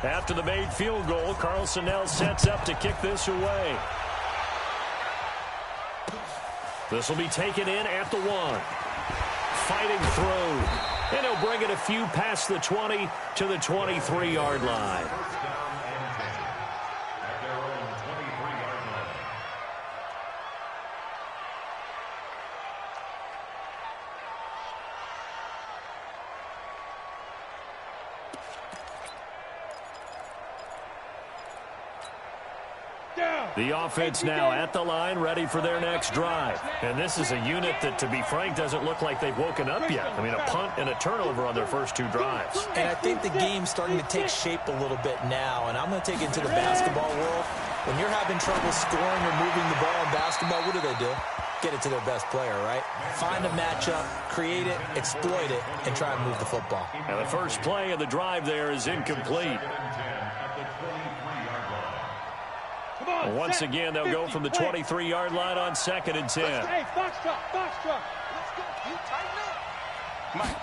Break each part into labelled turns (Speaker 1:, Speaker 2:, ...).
Speaker 1: After the made field goal, Carlson now sets up to kick this away. This will be taken in at the 1. Fighting through. And he'll bring it a few past the 20 to the 23-yard line. The offense now at the line, ready for their next drive. And this is a unit that, to be frank, doesn't look like they've woken up yet. I mean, a punt and a turnover on their first 2 drives.
Speaker 2: And I think the game's starting to take shape a little bit now. And I'm going to take it into the basketball world. When you're having trouble scoring or moving the ball in basketball, what do? Get it to their best player, right? Find a matchup, create it, exploit it, and try and move the football.
Speaker 1: And the first play of the drive there is incomplete. Once again, they'll go from the 23-yard line on 2nd and 10.
Speaker 3: Hey, box truck. Let's go. You tighten up.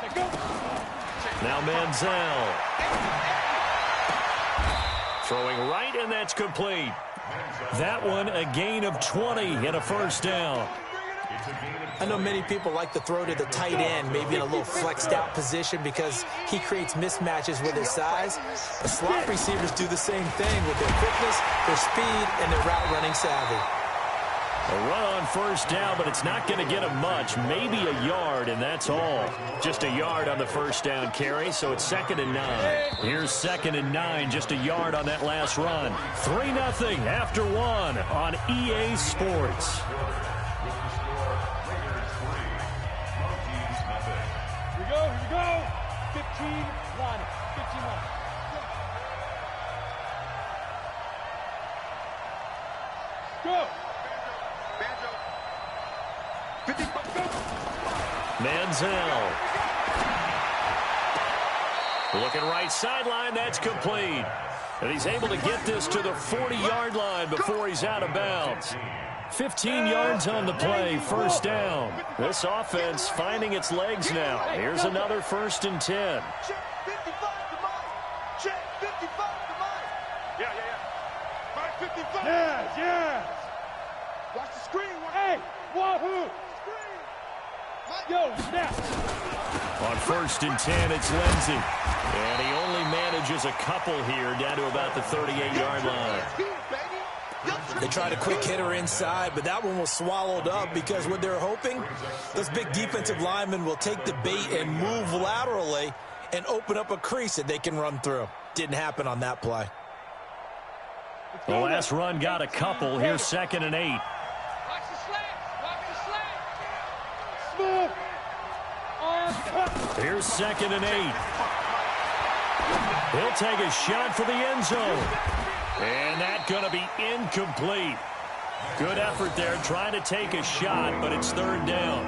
Speaker 3: Let's go.
Speaker 1: Now Manziel. Throwing right, and that's complete. That one, a gain of 20 and a first down.
Speaker 2: I know many people like to throw to the tight end, maybe in a little flexed out position because he creates mismatches with his size. The slot receivers do the same thing with their quickness, their speed, and their route running savvy.
Speaker 1: A run on first down, but it's not going to get him much. Maybe a yard, and that's all. Just a yard on the first down carry, so it's 2nd and 9. Here's 2nd and 9, just a yard on that last run. 3-0 after 1 on EA Sports.
Speaker 3: Here we go. 15-1. Go.
Speaker 1: Manziel. Looking right sideline, that's complete. And he's able to get this to the 40-yard line before he's out of bounds. 15 yards on the play, first down. This offense finding its legs now. Here's another 1st and 10.
Speaker 3: Check 55 to mine. Check 55 to mine. Yeah. 555. Yes. Watch the screen. Hey, wahoo. Yo, snap.
Speaker 1: On 1st and 10, it's Lindsey. And he only manages a couple here down to about the 38-yard line.
Speaker 2: They tried a quick hitter inside, but that one was swallowed up because what they're hoping, those big defensive linemen will take the bait and move laterally and open up a crease that they can run through. Didn't happen on that play.
Speaker 1: The last run got a couple. Here's 2nd and 8.
Speaker 3: Watch the slant. Smooth.
Speaker 1: Here's 2nd and 8. He'll take a shot for the end zone. And that's going to be incomplete. Good effort there trying to take a shot, but it's 3rd down.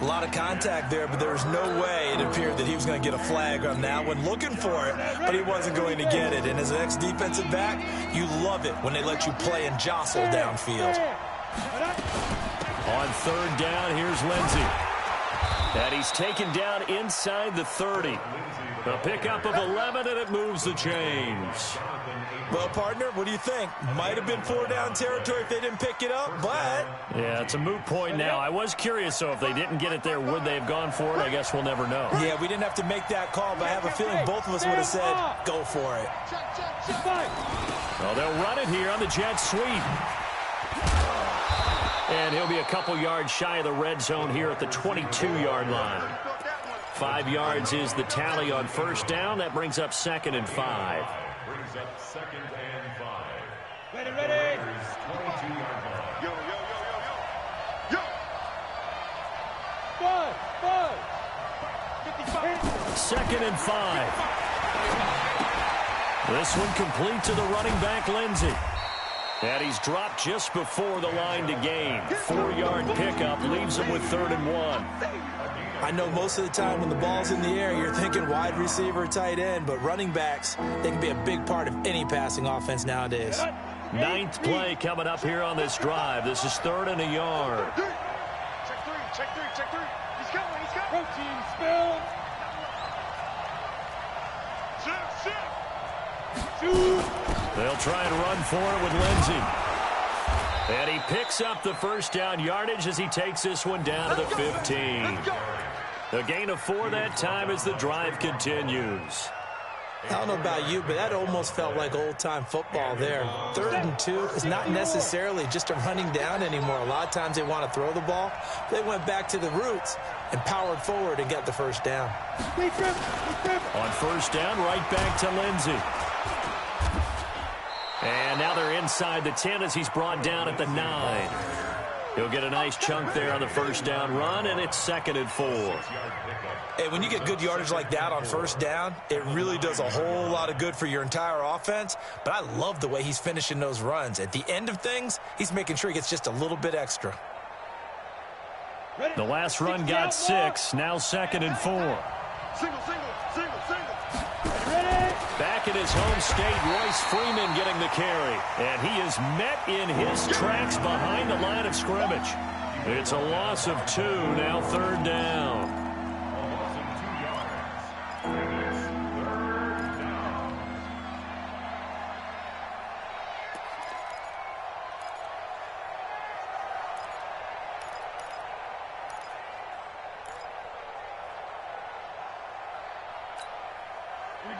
Speaker 2: A lot of contact there, but there was no way it appeared that he was going to get a flag on that one. Looking for it, but he wasn't going to get it. And as an ex-defensive back, you love it when they let you play and jostle downfield.
Speaker 1: On 3rd down, here's Lindsey. And he's taken down inside the 30. A pickup of 11, and it moves the chains.
Speaker 2: Well, partner, what do you think? Might have been 4-down territory if they didn't pick it up, but...
Speaker 1: Yeah, it's a moot point now. I was curious, so if they didn't get it there, would they have gone for it? I guess we'll never know.
Speaker 2: Yeah, we didn't have to make that call, but I have a feeling both of us would have said, go for it.
Speaker 1: Well, they'll run it here on the jet sweep. And he'll be a couple yards shy of the red zone here at the 22-yard line. 5 yards is the tally on 1st down. That brings up 2nd and 5.
Speaker 3: Brings up 2nd and 5. Ready. 22-yard line. Yo. 5. 55.
Speaker 1: 2nd and 5. This one complete to the running back, Lindsey. And he's dropped just before the line to gain. 4-yard pickup leaves him with 3rd and 1.
Speaker 2: I know most of the time when the ball's in the air, you're thinking wide receiver, tight end, but running backs, they can be a big part of any passing offense nowadays.
Speaker 1: 9th play coming up here on this drive. This is 3rd and a yard.
Speaker 3: Check three. He's coming. Protein spill. Shift.
Speaker 1: They'll try and run for it with Lindsey. And he picks up the first down yardage as he takes this one down to the 15. A gain of 4 that time as the drive continues.
Speaker 2: I don't know about you, but that almost felt like old-time football there. 3rd and 2 is not necessarily just a running down anymore. A lot of times they want to throw the ball. They went back to the roots and powered forward and got the first down.
Speaker 1: On first down, right back to Lindsey. And now they're inside the 10 as he's brought down at the 9. He'll get a nice chunk there on the first down run, and it's 2nd and 4.
Speaker 2: Hey, when you get good yardage like that on first down, it really does a whole lot of good for your entire offense. But I love the way he's finishing those runs. At the end of things, he's making sure he gets just a little bit extra.
Speaker 1: The last run got 6, now 2nd and 4.
Speaker 3: Single.
Speaker 1: Back in his home state, Royce Freeman getting the carry. And he is met in his tracks behind the line of scrimmage. It's a loss of 2, now 3rd down.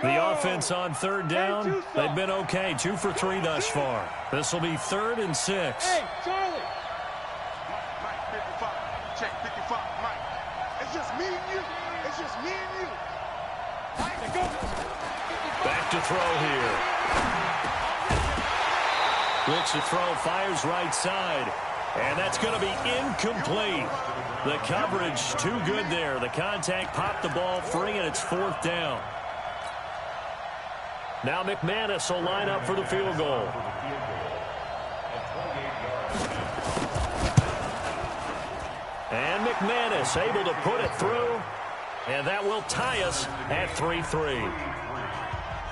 Speaker 1: The offense on 3rd down, they've been okay. 2 for 3 thus far. This will be 3rd and 6.
Speaker 3: Hey, Charlie. Mike, 55. Check 55. Mike. It's just me and you. It's just me and you. Mike, go.
Speaker 1: Back to throw here. Looks to throw, fires right side. And that's going to be incomplete. The coverage too good there. The contact popped the ball free, and it's 4th down. Now McManus will line up for the field goal. And McManus able to put it through. And that will tie us at 3-3.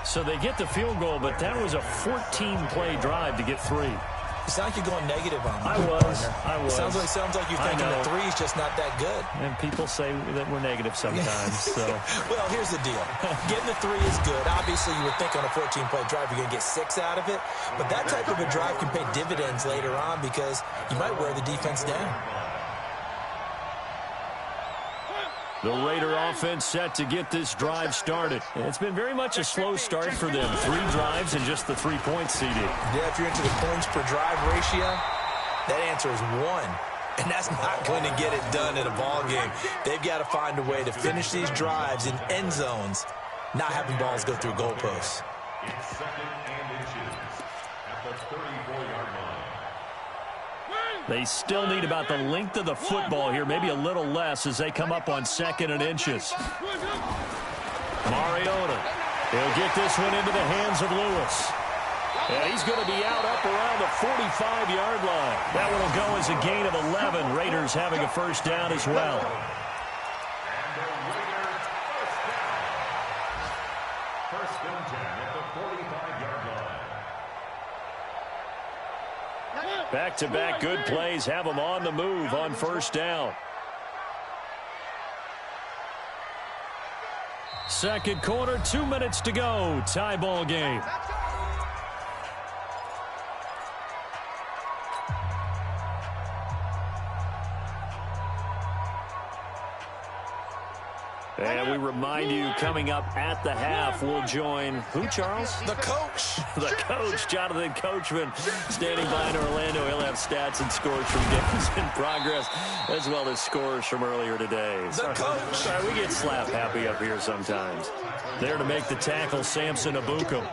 Speaker 1: So they get the field goal, but that was a 14-play drive to get 3.
Speaker 2: It sounds like you're going negative on me.
Speaker 1: I was.
Speaker 2: Sounds like you're thinking the 3 is just not that good.
Speaker 1: And people say that we're negative sometimes. So.
Speaker 2: Well, here's the deal. Getting the 3 is good. Obviously, you would think on a 14-play drive you're going to get 6 out of it. But that type of a drive can pay dividends later on because you might wear the defense down.
Speaker 1: The Raider offense set to get this drive started. It's been very much a slow start for them. 3 drives and just the 3-point seeding.
Speaker 2: Yeah, if you're into the points per drive ratio, that answer is 1. And that's not going to get it done in a ball game. They've got to find a way to finish these drives in end zones, not having balls go through goalposts.
Speaker 4: It's 2nd and inches at the 34-yard line.
Speaker 1: They still need about the length of the football here, maybe a little less as they come up on 2nd and inches. Mariota, he'll get this one into the hands of Lewis. And he's going to be out up around the 45-yard line. That one will go as a gain of 11. Raiders having a first down as well.
Speaker 4: First and 10 at the 45-yard line.
Speaker 1: Back-to-back good plays have them on the move on first down. Second quarter, 2 minutes to go. Tie ball game. And we remind you, coming up at the half, we'll join who, Charles?
Speaker 2: The coach.
Speaker 1: The coach, Jonathan Coachman, standing by in Orlando. He'll have stats and scores from games in progress, as well as scores from earlier today.
Speaker 2: The coach.
Speaker 1: Sorry, we get slap happy up here sometimes. There to make the tackle, Samson Abukum.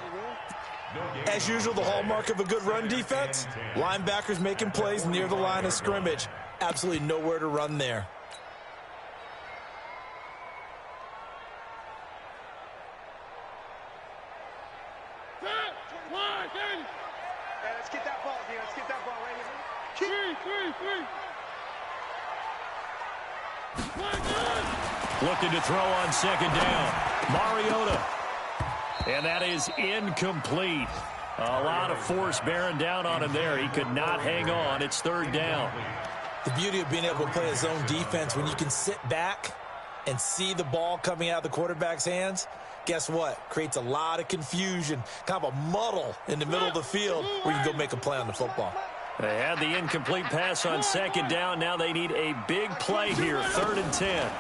Speaker 2: As usual, the hallmark of a good run defense, linebackers making plays near the line of scrimmage. Absolutely nowhere to run there.
Speaker 3: Let's get that ball here. Let's get that ball right here. Three.
Speaker 1: Looking to throw on 2nd down. Mariota. And that is incomplete. A lot of force bearing down on him there. He could not hang on. It's 3rd down.
Speaker 2: The beauty of being able to play a zone defense when you can sit back and see the ball coming out of the quarterback's hands, Guess what? Creates a lot of confusion, kind of a muddle in the middle of the field where you can go make a play on the football.
Speaker 1: They had the incomplete pass on second down. Now they need a big play here, 3rd and 10.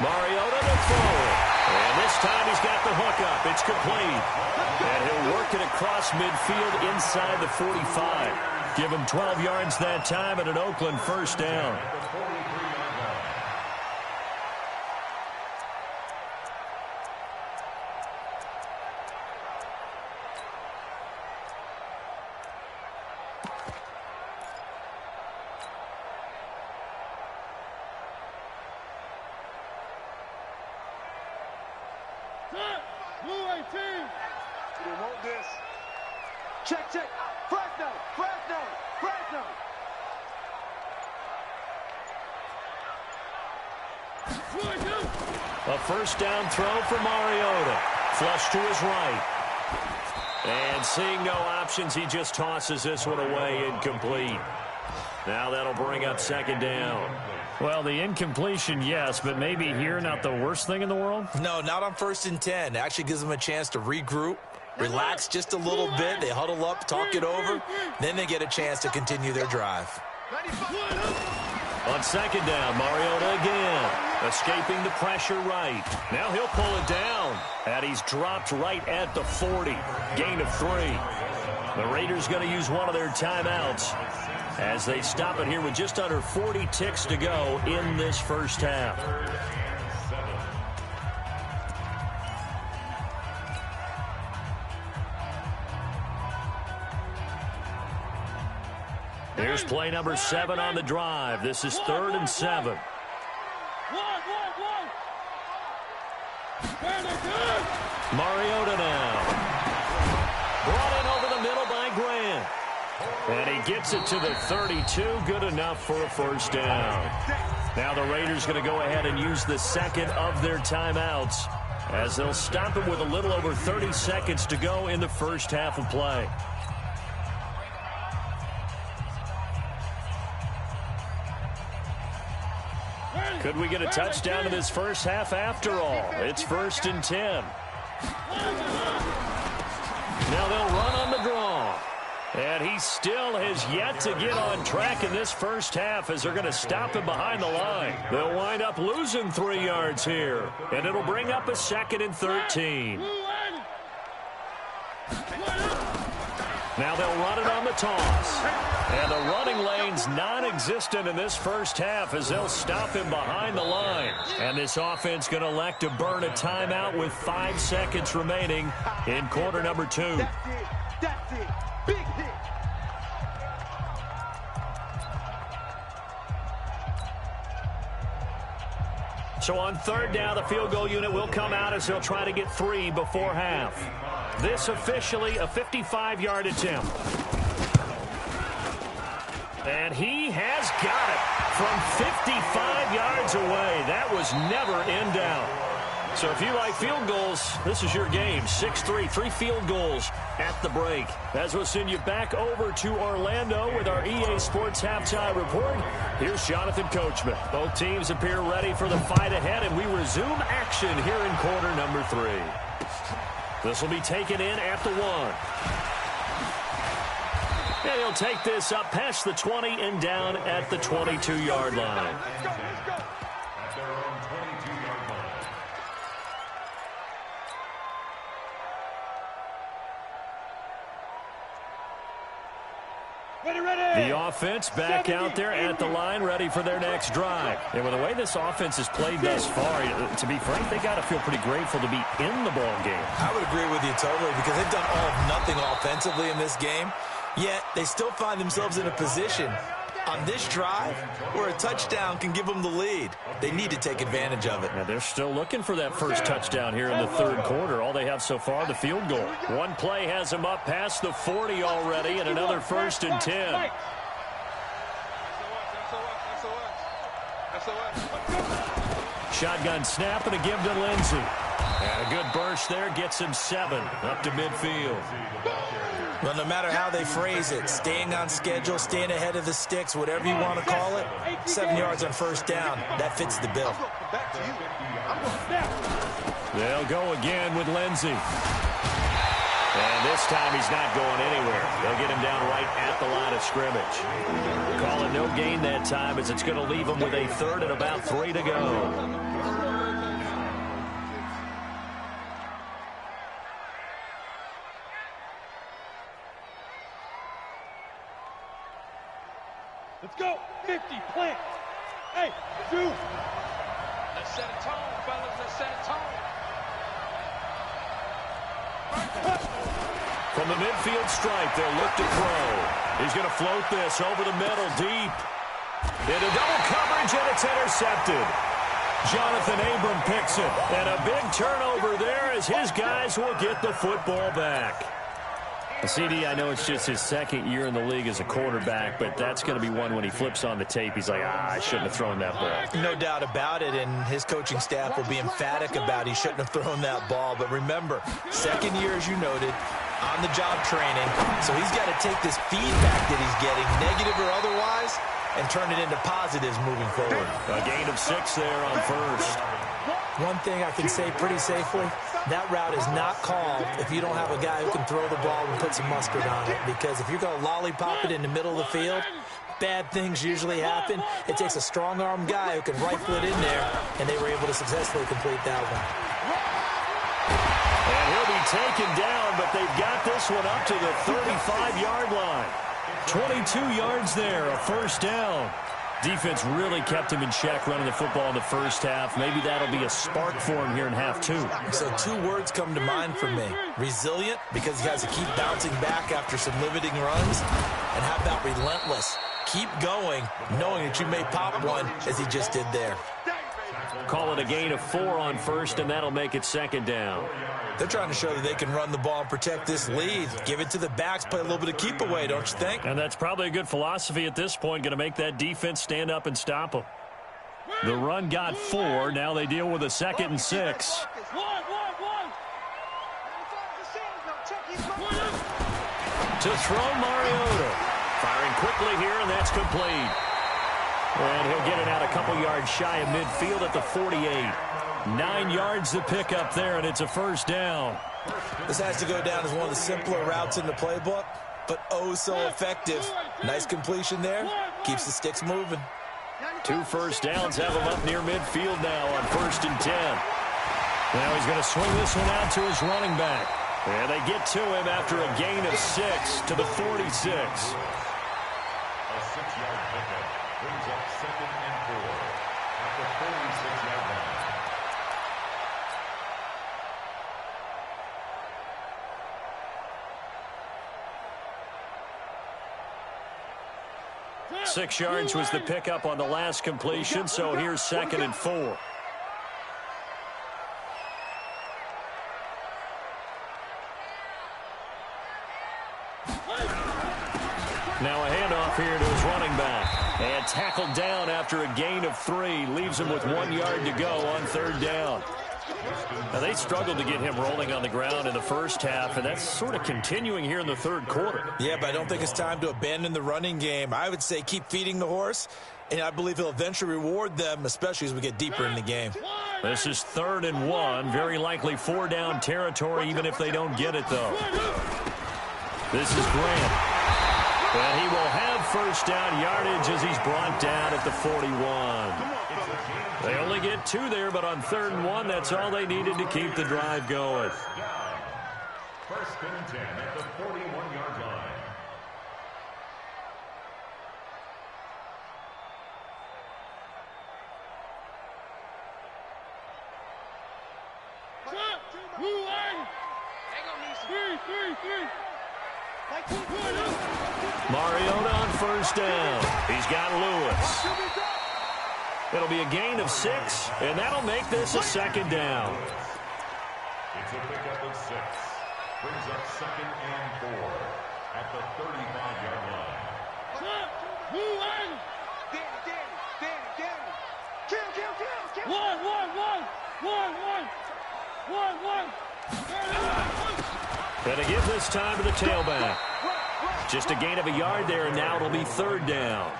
Speaker 1: Mariota to throw it. And this time he's got the hook up. It's complete. And he'll work it across midfield inside the 45. Give him 12 yards that time and an Oakland first down.
Speaker 3: Check. Fresno.
Speaker 1: A first down throw for Mariota. Flush to his right. And seeing no options, he just tosses this one away, incomplete. Now that'll bring up second down. Well, the incompletion, yes, but maybe here not the worst thing in the world?
Speaker 2: No, not on 1st and 10. It actually gives them a chance to regroup, relax just a little bit. They huddle up, talk it over. Then they get a chance to continue their drive.
Speaker 1: On second down, Mariota again. Escaping the pressure right. Now he'll pull it down. And he's dropped right at the 40. Gain of 3. The Raiders going to use one of their timeouts as they stop it here with just under 40 ticks to go in this first half. Here's play number 7 on the drive. This is 3rd and 7. Mariota now. Brought in over the middle by Grant. And he gets it to the 32. Good enough for a first down. Now the Raiders going to go ahead and use the second of their timeouts as they'll stop it with a little over 30 seconds to go in the first half of play. Could we get a touchdown in this first half after all? It's 1st and 10. Now they'll run on the draw. And he still has yet to get on track in this first half as they're going to stop him behind the line. They'll wind up losing 3 yards here. And it'll bring up a 2nd and 13. Now they'll run it on the toss. And the running lane's non-existent in this first half as they'll stop him behind the line. And this offense going to elect to burn a timeout with 5 seconds remaining in quarter number 2.
Speaker 3: That's it. Big hit.
Speaker 1: So on 3rd down, the field goal unit will come out as they'll try to get 3 before half. This officially a 55-yard attempt. And he has got it from 55 yards away. That was never in doubt. So if you like field goals, this is your game. 6-3, 3 field goals at the break. As we'll send you back over to Orlando with our EA Sports Halftime Report. Here's Jonathan Coachman. Both teams appear ready for the fight ahead, and we resume action here in quarter number 3. This will be taken in at the 1. And he'll take this up past the 20 and down at the 22-yard line. The offense back out there at the line, ready for their next drive. And with the way this offense has played thus far, to be frank, they got to feel pretty grateful to be in the ball game.
Speaker 2: I would agree with you totally because they've done all of nothing offensively in this game. Yet they still find themselves in a position on this drive where a touchdown can give them the lead. They need to take advantage of it.
Speaker 1: And they're still looking for that first touchdown here in the 3rd quarter. All they have so far, the field goal. One play has them up past the 40 already, and another 1st and 10. Shotgun snap and a give to Lindsey. And a good burst there gets him 7 up to midfield.
Speaker 2: Well, no matter how they phrase it, staying on schedule, staying ahead of the sticks, whatever you want to call it, 7 yards on 1st down, that fits the bill.
Speaker 1: They'll go again with Lindsey. And this time he's not going anywhere. They'll get him down right at the line of scrimmage. Call it no gain that time as it's going to leave him with a third and about 3 to go.
Speaker 3: Let's go. 50, plant. Hey, shoot. Let's set a tone, fellas. Let's set a tone.
Speaker 1: From the midfield stripe, they'll look to throw. He's going to float this over the middle, deep. Into double coverage, and it's intercepted. Jonathan Abram picks it. And a big turnover there as his guys will get the football back. CD, I know it's just his second year in the league as a quarterback, but that's going to be one when he flips on the tape. He's like, I shouldn't have thrown that ball.
Speaker 2: No doubt about it, and his coaching staff will be emphatic about he shouldn't have thrown that ball. But remember, second year, as you noted, on-the-job training. So he's got to take this feedback that he's getting, negative or otherwise, and turn it into positives moving forward.
Speaker 1: A gain of 6 there on first.
Speaker 2: One thing I can say pretty safely, that route is not called if you don't have a guy who can throw the ball and put some mustard on it. Because if you're going to lollipop it in the middle of the field, bad things usually happen. It takes a strong-arm guy who can rifle it in there, and they were able to successfully complete that one.
Speaker 1: And he'll be taken down, but they've got this one up to the 35-yard line. 22 yards there, a first down. Defense really kept him in check running the football in the first half. Maybe that'll be a spark for him here in half 2.
Speaker 2: So 2 words come to mind for me. Resilient, because he has to keep bouncing back after some limiting runs. And how about relentless? Keep going, knowing that you may pop one as he just did there.
Speaker 1: Call it a gain of 4 on first, and that'll make it second down.
Speaker 2: They're trying to show that they can run the ball and protect this lead. Give it to the backs, play a little bit of keep away, don't you think?
Speaker 1: And that's probably a good philosophy at this point, going to make that defense stand up and stop them. The run got 4. Now they deal with a 2nd and 6. To throw Mariota. Firing quickly here, and that's complete. And he'll get it out a couple yards shy of midfield at the 48. 9 yards to pick up there, and it's a first down.
Speaker 2: This has to go down as one of the simpler routes in the playbook, but oh so effective. Nice completion there. Keeps the sticks moving.
Speaker 1: 2 first downs have him up near midfield now on 1st and 10. Now he's going to swing this one out to his running back. And they get to him after a gain of 6 to the 46.
Speaker 4: A 6-yard pickup brings up 2nd and 4 at the 46-yard line.
Speaker 1: Six yards was the pickup on the last completion, so here's 2nd and 4. Now a handoff here to his running back. And tackled down after a gain of 3. Leaves him with 1 yard to go on 3rd down. Now they struggled to get him rolling on the ground in the first half, and that's sort of continuing here in the 3rd quarter.
Speaker 2: Yeah, but I don't think it's time to abandon the running game. I would say keep feeding the horse, and I believe he'll eventually reward them, especially as we get deeper in the game.
Speaker 1: This is 3rd and 1. Very likely 4-down territory, even if they don't get it, though. This is Grant. And he will have first down yardage as he's brought down at the 41. They only get 2 there, but on 3rd and 1, that's all they needed to keep the drive going.
Speaker 4: 1st and 10 at the 41-yard line.
Speaker 1: Mariota on first down. He's got Lewis. It'll be a gain of 6, and that'll make this a 2nd down.
Speaker 4: It's a pickup of 6. Brings up 2nd and 4 at the 35-yard line.
Speaker 1: Gonna give this time to the tailback. Just a gain of a yard there, and now it'll be 3rd down.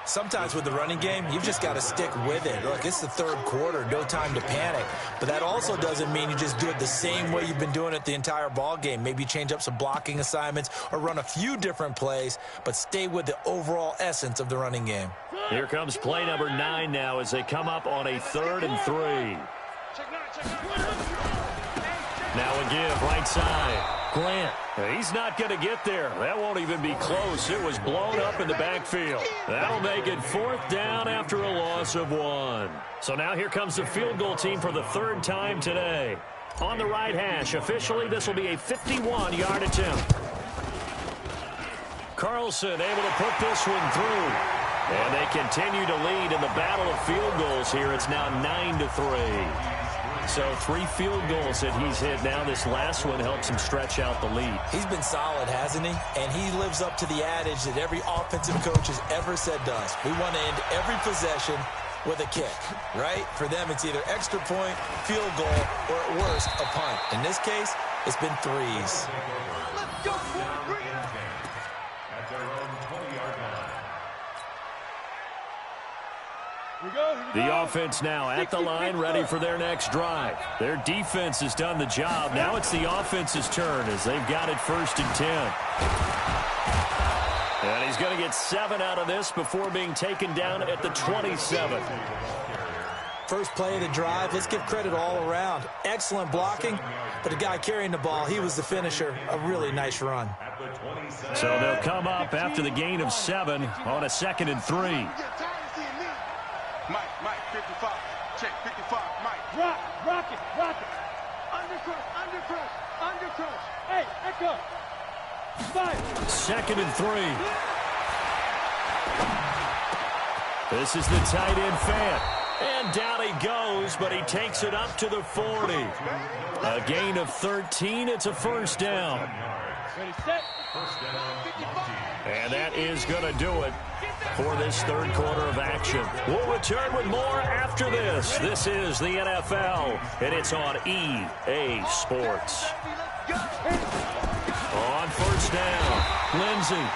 Speaker 2: Sometimes with the running game, you've just got to stick with it. Look, it's the third quarter, no time to panic. But that also doesn't mean you just do it the same way you've been doing it the entire ball game. Maybe change up some blocking assignments or run a few different plays, but stay with the overall essence of the running game.
Speaker 1: Here comes play number 9 now as they come up on a 3rd and 3. Now a give, right side. Grant, he's not going to get there. That won't even be close. It was blown up in the backfield. That'll make it 4th down after a loss of 1. So now here comes the field goal team for the 3rd time today. On the right hash, officially this will be a 51-yard attempt. Carlson able to put this one through. And they continue to lead in the battle of field goals here. It's now 9-3. So 3 field goals that he's hit now. This last one helps him stretch out the lead.
Speaker 2: He's been solid, hasn't he? And he lives up to the adage that every offensive coach has ever said to us. We want to end every possession with a kick, right? For them, it's either extra point, field goal, or at worst, a punt. In this case, it's been 3s.
Speaker 3: Let's go, bring it.
Speaker 4: At their own 20-yard line.
Speaker 1: The offense now at the line, ready for their next drive. Their defense has done the job. Now it's the offense's turn as they've got it 1st and 10. And he's going to get 7 out of this before being taken down at the 27.
Speaker 2: First play of the drive, let's give credit all around. Excellent blocking, but the guy carrying the ball, he was the finisher. A really nice run.
Speaker 1: So they'll come up after the gain of 7 on a 2nd and 3.
Speaker 3: Mike, 55. Check, 55, Mike. Rock it. Under crush. Hey, echo.
Speaker 1: 2nd and 3. This is the tight end fan. And down he goes, but he takes it up to the 40. A gain of 13. It's a 1st down.
Speaker 3: Ready, set.
Speaker 1: And that is going to do it for this 3rd quarter of action. We'll return with more after this. This is the NFL, and it's on EA Sports. On 1st down, Lindsey.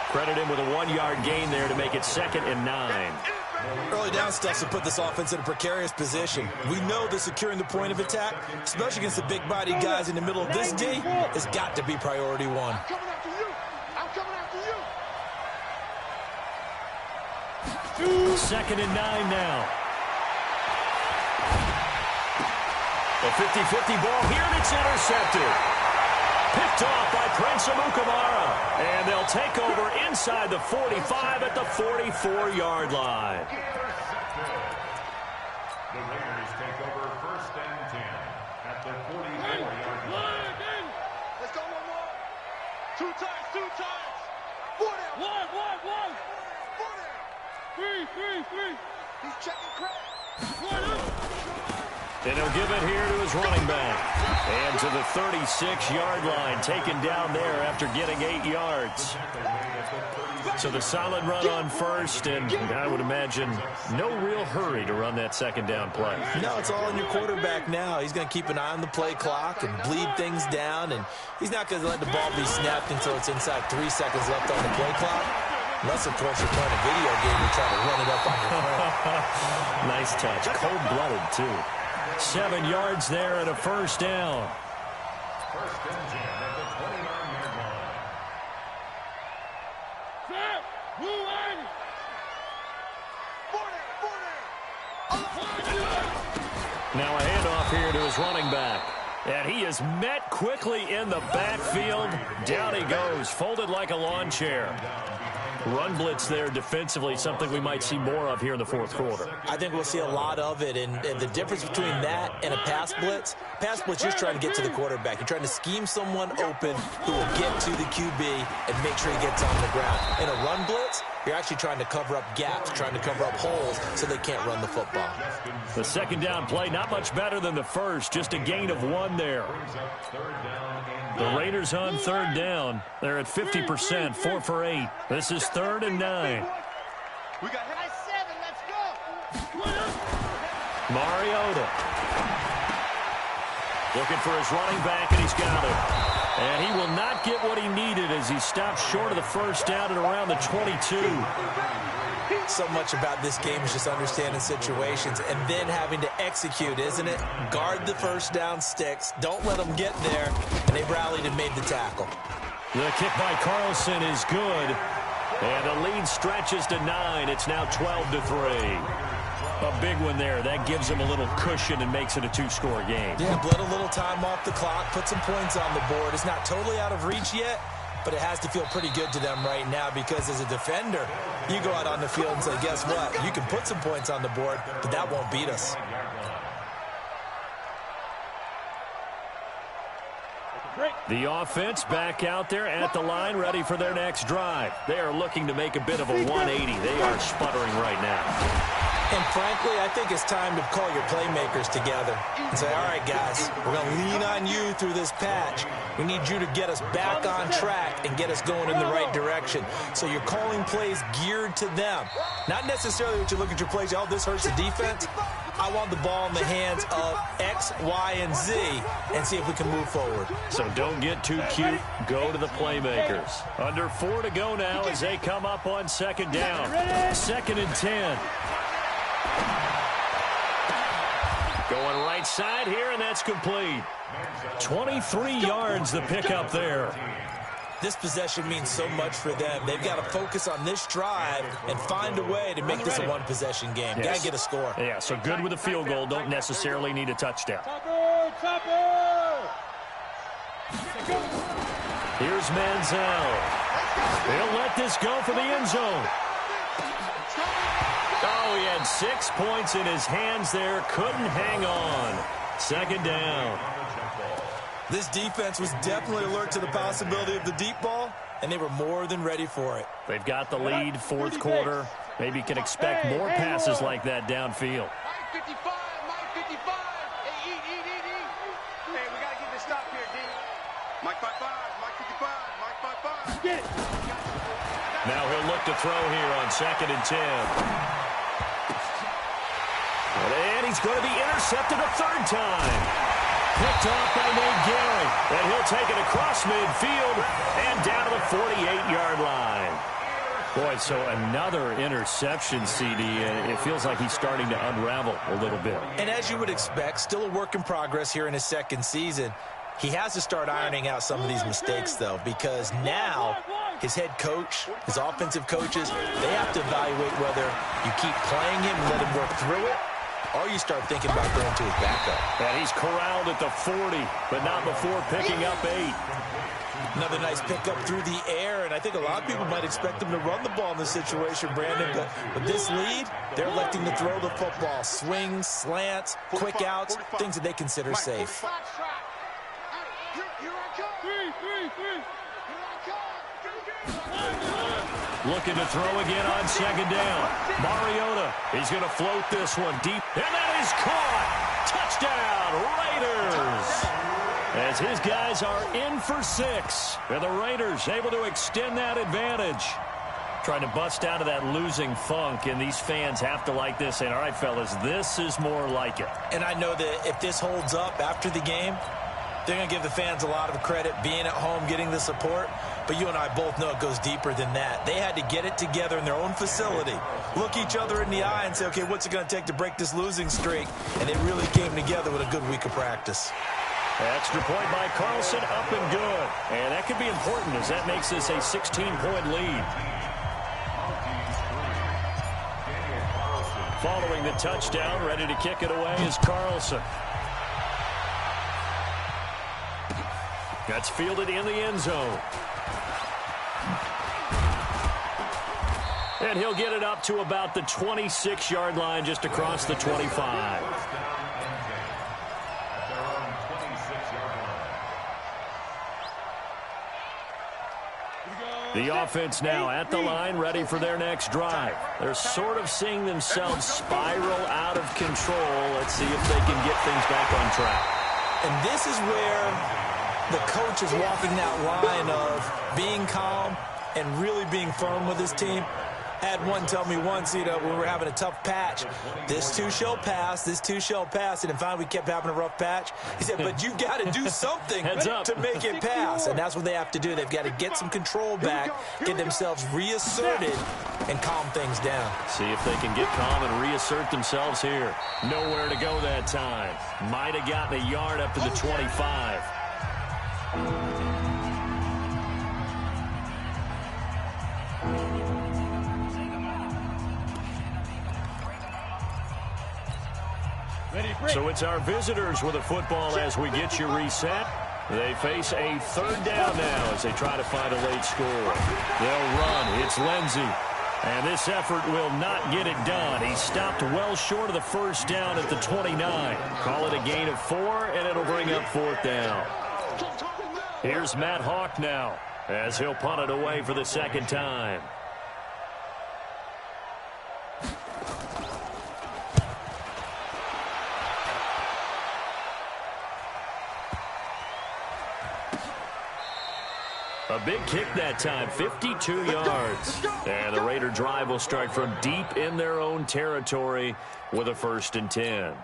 Speaker 1: Credit him with a 1-yard gain there to make it 2nd and 9.
Speaker 2: Early down stuff to put this offense in a precarious position. We know that securing the point of attack, especially against the big-bodied guys in the middle of this D, has got to be priority 1.
Speaker 3: I'm coming after you.
Speaker 1: 2nd and 9 now. A 50-50 ball here, and it's intercepted. Picked off by Prince Amukamara. And they'll take over inside the 45 at the 44-yard line.
Speaker 4: The Raiders take over 1st and 10 at the 44-yard line.
Speaker 3: Let's go one more. 2 times. 4 down. One. 4 down. 3. He's checking credit.
Speaker 1: And he'll give it here to his running back. And to the 36-yard line, taken down there after getting 8 yards. So the solid run on 1st, and I would imagine no real hurry to run that 2nd down play.
Speaker 2: No, it's all on your quarterback now. He's going to keep an eye on the play clock and bleed things down, and he's not going to let the ball be snapped until it's inside 3 seconds left on the play clock. Unless, of course, you're playing a video game and trying to run it up on your friend.
Speaker 1: Nice touch. Cold-blooded, too. 7 yards there and a 1st down.
Speaker 4: 1st and 10 at the 29-yard line.
Speaker 1: Now a handoff here to his running back. And he is met quickly in the backfield. Down he goes, folded like a lawn chair. Run blitz there defensively, something we might see more of here in the 4th quarter.
Speaker 2: I think we'll see a lot of it, and the difference between that and a pass blitz, you're just trying to get to the quarterback. You're trying to scheme someone open who will get to the QB and make sure he gets on the ground. In a run blitz, you're actually trying to cover up gaps, trying to cover up holes so they can't run the football.
Speaker 1: The 2nd down play, not much better than the 1st, just a gain of 1 there. The Raiders on 3rd down. They're at 50%, 4 for 8. This is 3rd and 9.
Speaker 3: We got 7. Let's go.
Speaker 1: Mariota looking for his running back, and he's got it. And he will not get what he needed as he stops short of the first down at around the 22.
Speaker 2: So much about this game is just understanding situations and then having to execute, isn't it? Guard the first down sticks. Don't let them get there. And they rallied and made the tackle.
Speaker 1: The kick by Carlson is good. And the lead stretches to 9. It's now 12-3. A big one there. That gives them a little cushion and makes it a 2-score game.
Speaker 2: Yeah, bled a little time off the clock, put some points on the board. It's not totally out of reach yet, but it has to feel pretty good to them right now because as a defender, you go out on the field and say, guess what? You can put some points on the board, but that won't beat us.
Speaker 1: The offense back out there at the line, ready for their next drive. They are looking to make a bit of a 180. They are sputtering right now.
Speaker 2: And frankly, I think it's time to call your playmakers together and say, all right, guys, we're going to lean on you through this patch. We need you to get us back on track and get us going in the right direction. So you're calling plays geared to them. Not necessarily what you look at your plays, oh, this hurts the defense. I want the ball in the hands of X, Y, and Z and see if we can move forward.
Speaker 1: So don't get too cute. Go to the playmakers. Under 4 to go now as they come up on second down. 2nd and 10. Going right side here, and that's complete. 23 yards the pickup there.
Speaker 2: This possession means so much for them. They've got to focus on this drive and find a way to make this a one-possession game.
Speaker 1: Yes.
Speaker 2: Got to get a score.
Speaker 1: Yeah, so good with a field goal. Don't necessarily need a touchdown. Here's Manziel. He'll let this go for the end zone. Oh, he had 6 points in his hands there. Couldn't hang on. 2nd down.
Speaker 2: This defense was definitely alert to the possibility of the deep ball, and they were more than ready for it.
Speaker 1: They've got the lead, 4th quarter. Maybe can expect more passes like that downfield.
Speaker 3: Mike 55, Mike 55. Hey, eat. Hey, we got to get this stop here, D. Mike 55, Mike 55, Mike 55. Get it.
Speaker 1: Now he'll look to throw here on 2nd and 10. And he's going to be intercepted a 3rd time. Picked off by Nate Gary. And he'll take it across midfield and down to the 48-yard line. Boy, so another interception, CD. It feels like he's starting to unravel a little bit.
Speaker 2: And as you would expect, still a work in progress here in his 2nd season. He has to start ironing out some of these mistakes, though, because now his head coach, his offensive coaches, they have to evaluate whether you keep playing him and let him work through it, or you start thinking about going to his backup.
Speaker 1: And he's corralled at the 40, but not before picking up 8.
Speaker 2: Another nice pickup through the air, and I think a lot of people might expect him to run the ball in this situation, Brandon, but with this lead, they're electing to throw the football. Swings, slants, quick outs, things that they consider safe.
Speaker 1: Looking to throw again on 2nd down. Mariota, he's going to float this one deep, and that is caught. Touchdown, Raiders. As his guys are in for 6, and the Raiders able to extend that advantage. Trying to bust out of that losing funk, and these fans have to like this. And all right, fellas, this is more like it.
Speaker 2: And I know that if this holds up after the game, they're going to give the fans a lot of credit, being at home, getting the support. But you and I both know it goes deeper than that. They had to get it together in their own facility, look each other in the eye and say, okay, what's it going to take to break this losing streak? And they really came together with a good week of practice.
Speaker 1: Extra point by Carlson, up and good. And that could be important as that makes this a 16-point lead. Following the touchdown, ready to kick it away is Carlson. That's fielded in the end zone. And he'll get it up to about the 26-yard line, just across the 25. The offense now at the line, ready for their next drive. They're sort of seeing themselves spiral out of control. Let's see if they can get things back on track.
Speaker 2: And this is where the coach is walking that line of being calm and really being firm with his team. Had one tell me once, you know, we were having a tough patch. This too shall pass, this too shall pass. And finally we kept having a rough patch. He said, but you've got to do something to make it pass. And that's what they have to do. They've got to get some control back, get themselves reasserted, and calm things down.
Speaker 1: See if they can get calm and reassert themselves here. Nowhere to go that time. Might have gotten a yard up to the 25. So it's our visitors with a football as we get you reset. They face a third down now as they try to find a late score. They'll run. It's Lindsey. And this effort will not get it done. He stopped well short of the first down at the 29. Call it a gain of 4, and it'll bring up 4th down. Here's Matt Hawk now as he'll punt it away for the second time. A big kick that time, 52 yards. And the Raider drive will start from deep in their own territory with a 1st and 10.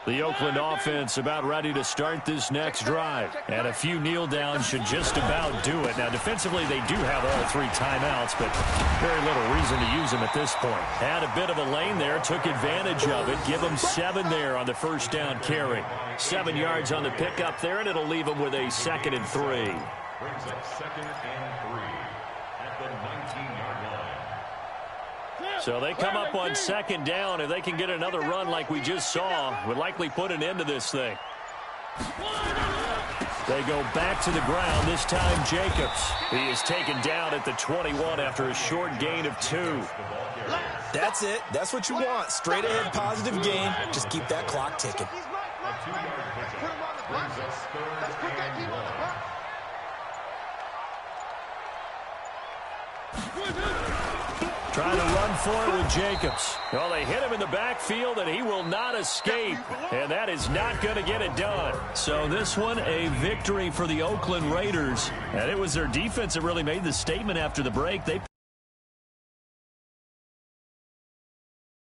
Speaker 1: The Oakland offense about ready to start this next drive. And a few kneel downs should just about do it. Now, defensively, they do have all 3 timeouts, but very little reason to use them at this point. Had a bit of a lane there, took advantage of it. Give them 7 there on the first down carry. 7 yards on the pickup there, and it'll leave them with a 2nd and 3.
Speaker 4: Brings up 2nd and 3 at the 19-yard line.
Speaker 1: So they come up on 2nd down. If they can get another run like we just saw, would likely put an end to this thing. They go back to the ground, this time Jacobs. He is taken down at the 21 after a short gain of 2.
Speaker 2: That's it. That's what you want. Straight ahead, positive gain. Just keep that clock ticking.
Speaker 4: A 2-yard pickup brings us 3rd and 1.
Speaker 1: Trying to run for it with Jacobs. Well, they hit him in the backfield, and he will not escape. And that is not going to get it done. So this one, a victory for the Oakland Raiders. And it was their defense that really made the statement after the break. They